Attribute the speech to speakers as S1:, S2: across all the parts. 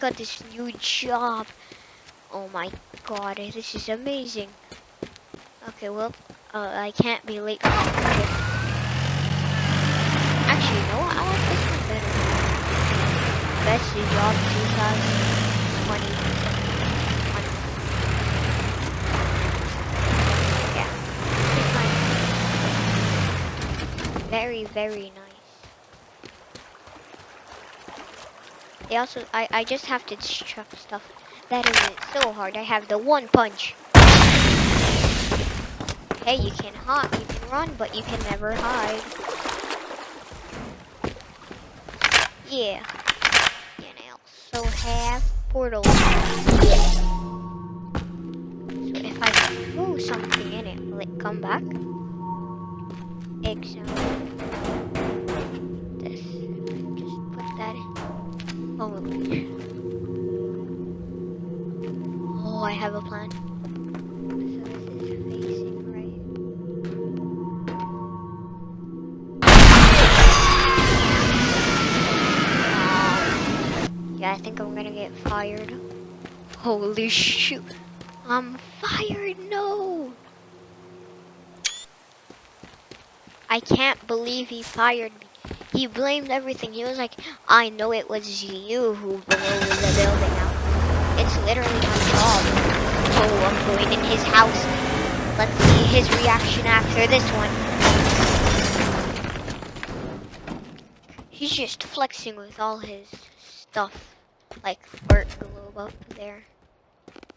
S1: got this new job. Oh my god, this is amazing. Okay, well, I can't be late for the project. Actually, you know what? I like this one better. Best job 2020. Yeah. Very, very nice. They also, I just have to chuck stuff. That isn't so hard. I have the one punch. Hey, you can run, but you can never hide. Yeah. And I also have portals. So if I throw something in it, will it come back? Example. This. Just put that in. Oh, I have a plan. So this is facing right. Yeah, I think I'm gonna get fired. Holy shoot. I'm fired, no! I can't believe he fired me. He blamed everything. He was like, I know it was you who blew the building out. It's literally my job. Oh, I'm going in his house. Let's see his reaction after this one. He's just flexing with all his stuff. Like art globe up there.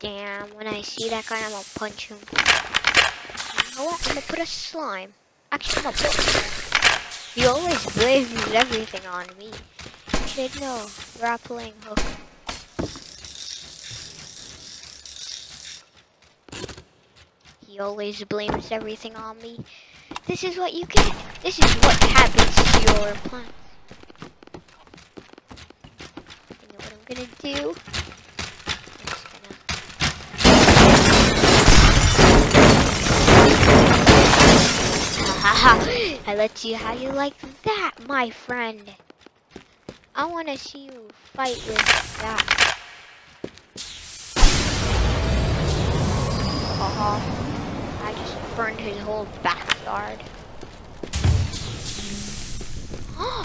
S1: Damn, when I see that guy, I'm gonna punch him. You know what? I'm gonna put a slime. Actually, I'm gonna put him. He always blames everything on me. Should know. Grappling hook. He always blames everything on me. This is what you get. This is what happens to your plants. You know what I'm gonna do? I let you how you like that, my friend. I want to see you fight with that. I just burned his whole backyard.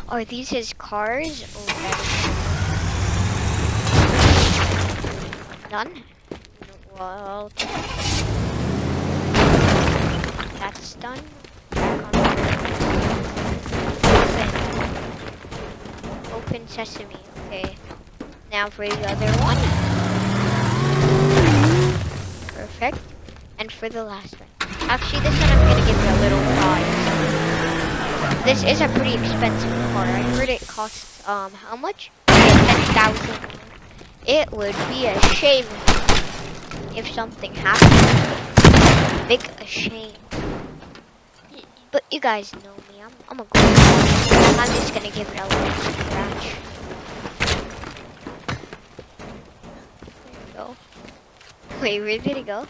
S1: Are these his cars? Oh, done? Well, that's done. Open sesame. Okay. Now for the other one. Perfect. And for the last one. Actually, this one I'm gonna give you a little prize. This is a pretty expensive car. I heard it costs how much? 10,000. It would be a shame if something happened. Big a shame. But you guys know me. I'm a good guy. I'm just gonna give it a little scratch. There we go. Wait, where did it go?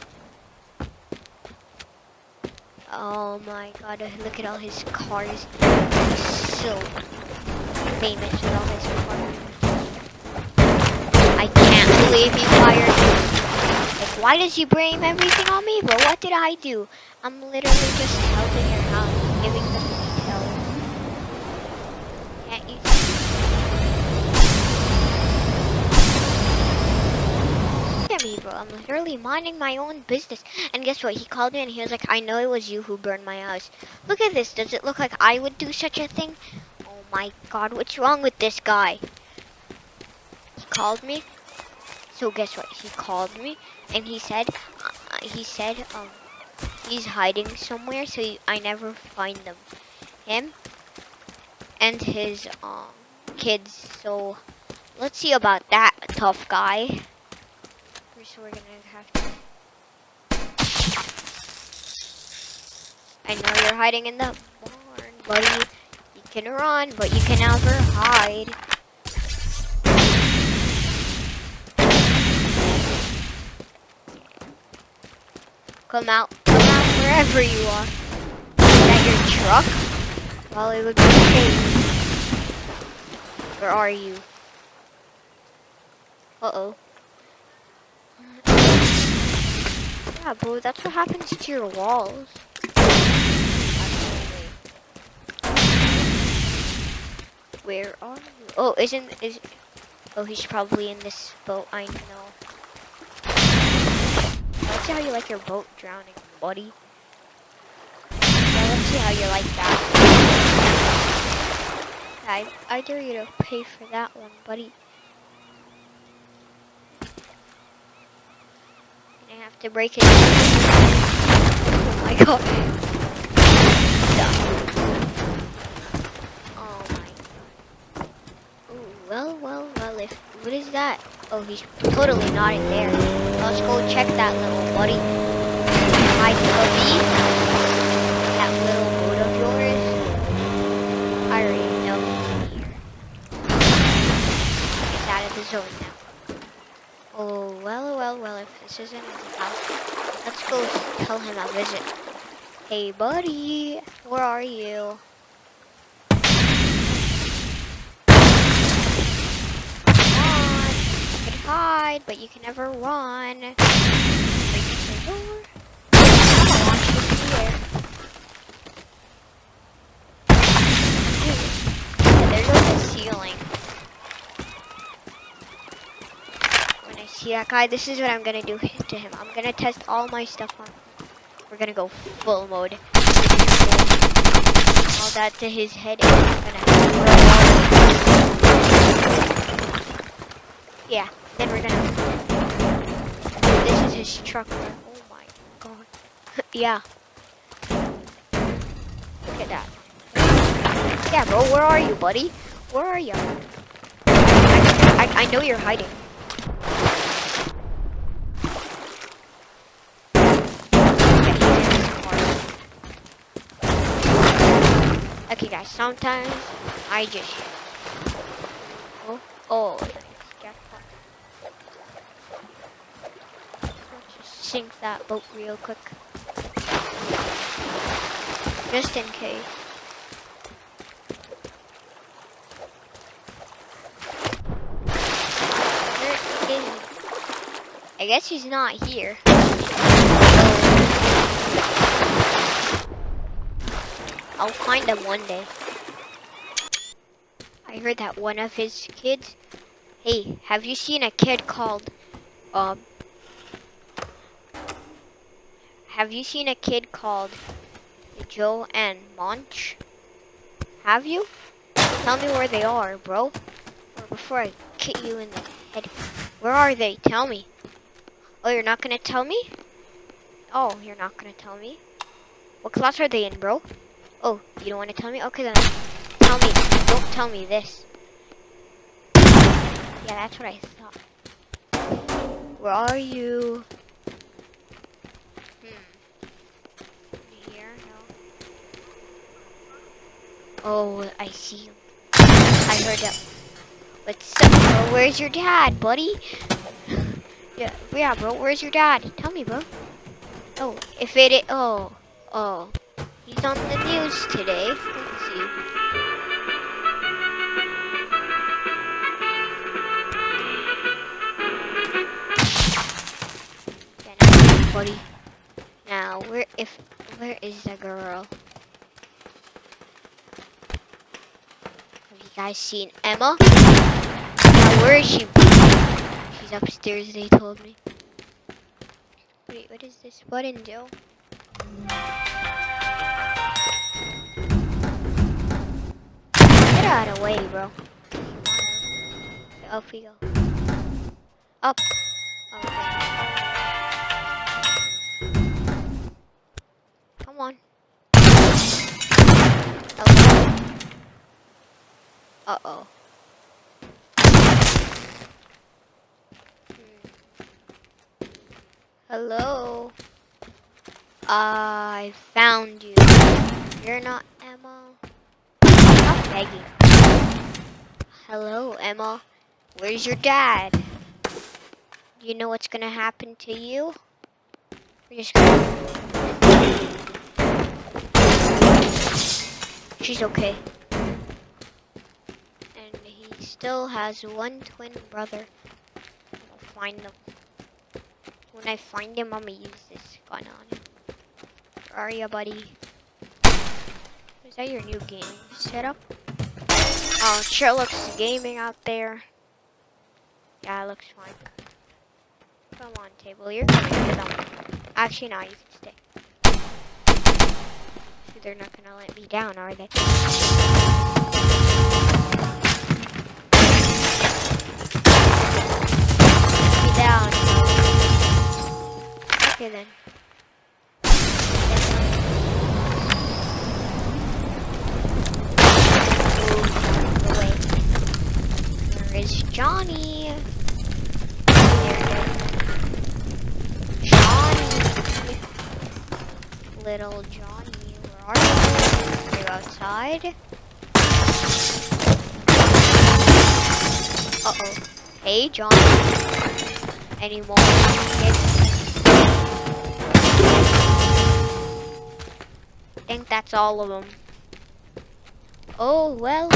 S1: Oh my god, look at all his cars. He's so famous with all his cars. I can't believe he fired me. Like, why does he blame everything on me? But what did I do? I'm literally just helping your house, giving them details. Can't you see? Look at me, bro. I'm literally minding my own business. And guess what? He called me and he was like, I know it was you who burned my house. Look at this. Does it look like I would do such a thing? Oh my god, what's wrong with this guy? He called me. So guess what? He called me and he said, he's hiding somewhere, so I never find them. Him and his kids. So let's see about that, tough guy. First, we're gonna have to. I know you're hiding in the barn, buddy. You can run, but you can never hide. Come out wherever you are. Is that your truck? Well, it would be safe. Where are you? Uh-oh. Yeah, bro, that's what happens to your walls. Where are you? Oh, oh, he's probably in this boat, I know. Let's see how you like your boat drowning, buddy. Yeah, let's see how you like that. I dare you to pay for that one, buddy. And I have to break it. Oh my god. Oh my god. Ooh, well, what is that? Oh, he's totally not in there. Let's go check that little buddy. Hi, Cubby. That little boat of yours. I already know he's here. He's out of the zone now. Oh, well, if this isn't his house, let's go tell him a visit. Hey, buddy, where are you? Come on, you can hide, but you can never run. Break the door. I don't want you here. Yeah, there goes the ceiling. When I see that guy, this is what I'm gonna do to him. I'm gonna test all my stuff on him. We're gonna go full mode. All that to his head, and I'm gonna yeah, then we're gonna this is his truck. Oh my god. Yeah. Look at that. Yeah, bro, where are you, buddy? Where are you? I know you're hiding. Okay, guys, sometimes I just nice jackpot. Let's just sink that boat real quick, just in case. Where is he? I guess he's not here. I'll find him one day. I heard that one of his kids. Hey, have you seen a kid called have you seen a kid called Joe and Monch? Have you? Tell me where they are, bro. Or before I kick you in the head. Where are they? Tell me. Oh, you're not gonna tell me? Oh, you're not gonna tell me? What class are they in, bro? Oh, you don't want to tell me? Okay, then tell me. Don't tell me this. Yeah, that's what I thought. Where are you? Here? No. Oh, I see him. I heard that. What's up, bro? Where's your dad, buddy? Yeah, bro. Where's your dad? Tell me, bro. Oh, if it is. Oh. He's on the news today. Let's see. Yeah, now, buddy. Now, where is the girl? Have you guys seen Emma? Now, where is she? She's upstairs, they told me. Wait, what does this button do? Get out of the way, bro. Up we go. Up. Okay. Come on. Okay. Uh-oh. Hello. I found you. You're not Emma. Stop begging. Hello, Emma. Where's your dad? Do you know what's gonna happen to you? We're just gonna... She's okay. And he still has one twin brother. find them. When I find him, I'm gonna use this gun on him. Where are you, buddy? Is that your new gaming setup? Oh, it sure looks gaming out there. Yeah, it looks fine. Come on, table. You're coming to them. Actually, no, you can stay. See, they're not gonna let me down, are they? Let me down. Okay then. Where is Johnny? Johnny! Little Johnny, where are you? You're outside? Uh-oh. Hey, Johnny. Any more kids? I think that's all of them. Oh, well.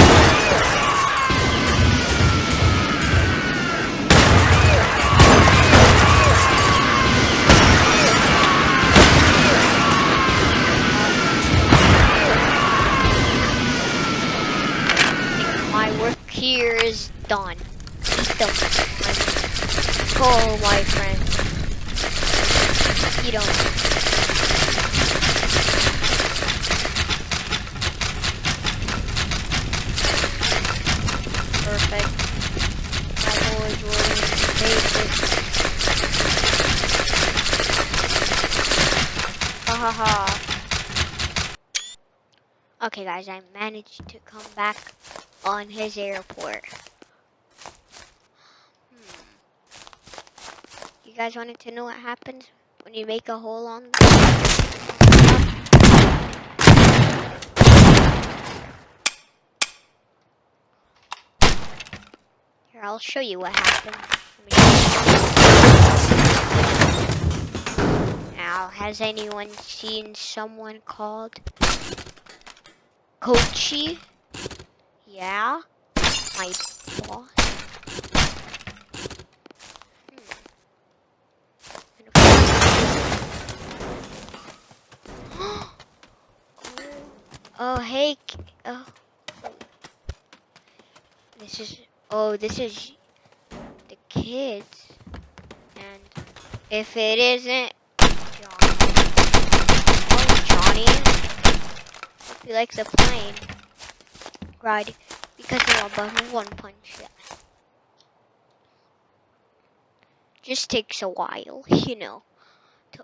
S1: My work here is done. Eat them. Oh, my friend. Eat them. Perfect. My boys were in basic. Ha ha ha. Okay, guys, I managed to come back on his airport. You guys wanted to know what happens when you make a hole on the Here, I'll show you what happened. Now, has anyone seen someone called Coachy? Yeah, my boss. Oh, hey. Oh. This is the kids. And if it isn't Johnny. Oh, Johnny. Hope he likes a plane. Right. Because I'm above one punch. Yeah. Just takes a while, you know.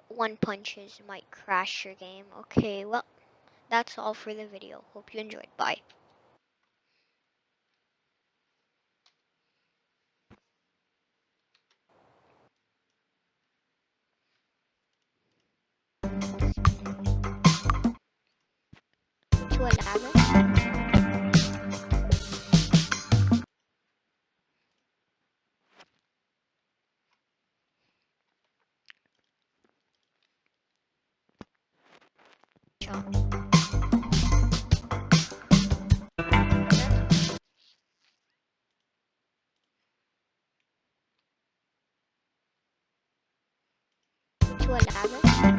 S1: One punches might crash your game. Okay, well, that's all for the video. Hope you enjoyed. Bye. To 11. To 11.